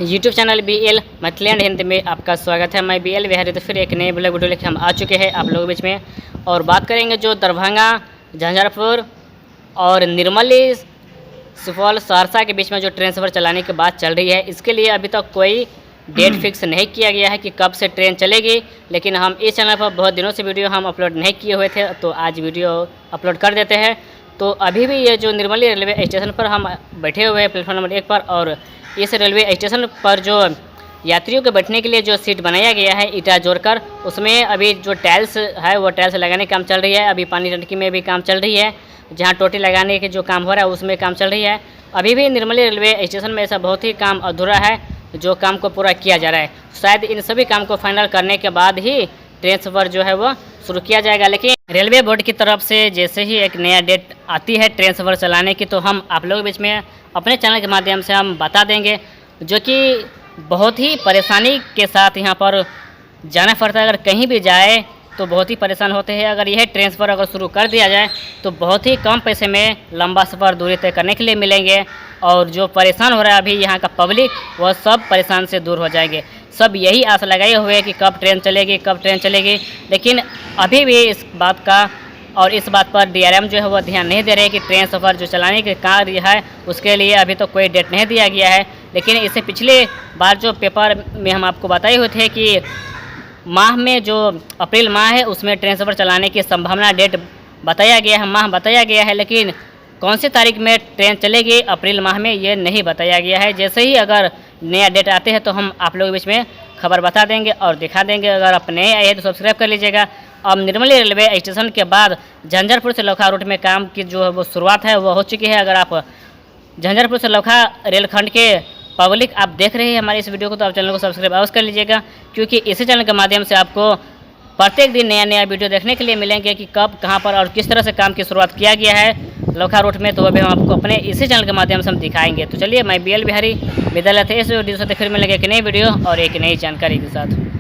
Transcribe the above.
YouTube channel BL Maithili and Hindi में आपका स्वागत है। मैं BL बिहारी तो फिर एक नए ब्लॉग वीडियो लेकर हम आ चुके हैं आप लोगों के बीच में, और बात करेंगे जो दरभंगा, झंझारपुर और निर्मली, सुपौल, सहरसा के बीच में जो ट्रेन सफ़र चलाने की बात चल रही है, इसके लिए अभी तक कोई डेट फिक्स नहीं किया गया है कि कब से ट्रेन चलेगी। लेकिन हम इस चैनल पर बहुत दिनों से वीडियो हम अपलोड नहीं किए हुए थे, तो आज वीडियो अपलोड कर देते हैं। तो अभी भी ये जो निर्मली रेलवे स्टेशन पर हम बैठे हुए हैं प्लेटफॉर्म नंबर 1 पर, और इस रेलवे स्टेशन पर जो यात्रियों के बैठने के लिए जो सीट बनाया गया है ईटा जोड़कर, उसमें अभी जो टाइल्स है वो टाइल्स लगाने का काम चल रही है। अभी पानी टंकी में भी काम चल रही है, जहाँ टोटी लगाने के जो काम हो रहा है उसमें काम चल रही है। अभी भी निर्मली रेलवे स्टेशन में ऐसा बहुत ही काम अधूरा है जो काम को पूरा किया जा रहा है। शायद इन सभी काम को फाइनल करने के बाद ही ट्रेन सफ़र जो है वो शुरू किया जाएगा। लेकिन रेलवे बोर्ड की तरफ से जैसे ही एक नया डेट आती है ट्रेन सफ़र चलाने की, तो हम आप लोगों के बीच में अपने चैनल के माध्यम से हम बता देंगे, जो कि बहुत ही परेशानी के साथ यहाँ पर जाना पड़ता है। अगर कहीं भी जाए तो बहुत ही परेशान होते हैं। अगर यह ट्रेन सफ़र अगर शुरू कर दिया जाए तो बहुत ही कम पैसे में लंबा सफ़र दूरी तय करने के लिए मिलेंगे, और जो परेशान हो रहा है अभी यहाँ का पब्लिक, वह सब परेशान से दूर हो जाएंगे। सब यही आस लगाए हुए हैं कि कब ट्रेन चलेगी, कब ट्रेन चलेगी। लेकिन अभी भी इस बात का और इस बात पर DRM जो है वो ध्यान नहीं दे रहे कि ट्रेन सफ़र जो चलाने के कार्य है उसके लिए अभी तो कोई डेट नहीं दिया गया है। लेकिन इससे पिछले बार जो पेपर में हम आपको बताए हुए थे कि माह में जो अप्रैल माह है उसमें ट्रेन सफ़र चलाने की संभावना डेट बताया गया है, माह बताया गया है। लेकिन कौन सी तारीख में ट्रेन चलेगी अप्रैल माह में, ये नहीं बताया गया है। जैसे ही अगर नया डेट आते हैं तो हम आप लोगों के बीच में खबर बता देंगे और दिखा देंगे। अगर आप नए आए हैं तो सब्सक्राइब कर लीजिएगा। अब निर्मली रेलवे स्टेशन के बाद झंझारपुर से लौखा रूट में काम की जो है वो शुरुआत है वो हो चुकी है। अगर आप झंझारपुर से लौखा रेलखंड के पब्लिक आप देख रहे हैं हमारे इस वीडियो को, तो आप चैनल को सब्सक्राइब अवश्य कर लीजिएगा, क्योंकि इसी चैनल के माध्यम से आपको प्रत्येक दिन नया नया वीडियो देखने के लिए मिलेंगे कि कब, कहाँ पर और किस तरह से काम की शुरुआत किया गया है लौखा रूट में। तो अभी हम आपको अपने इसी चैनल के माध्यम से हम दिखाएंगे। तो चलिए, मैं BL बिहारी विद्यालय थे इस वीडियो से फिर मिलेंगे एक नई वीडियो और एक नई जानकारी के साथ।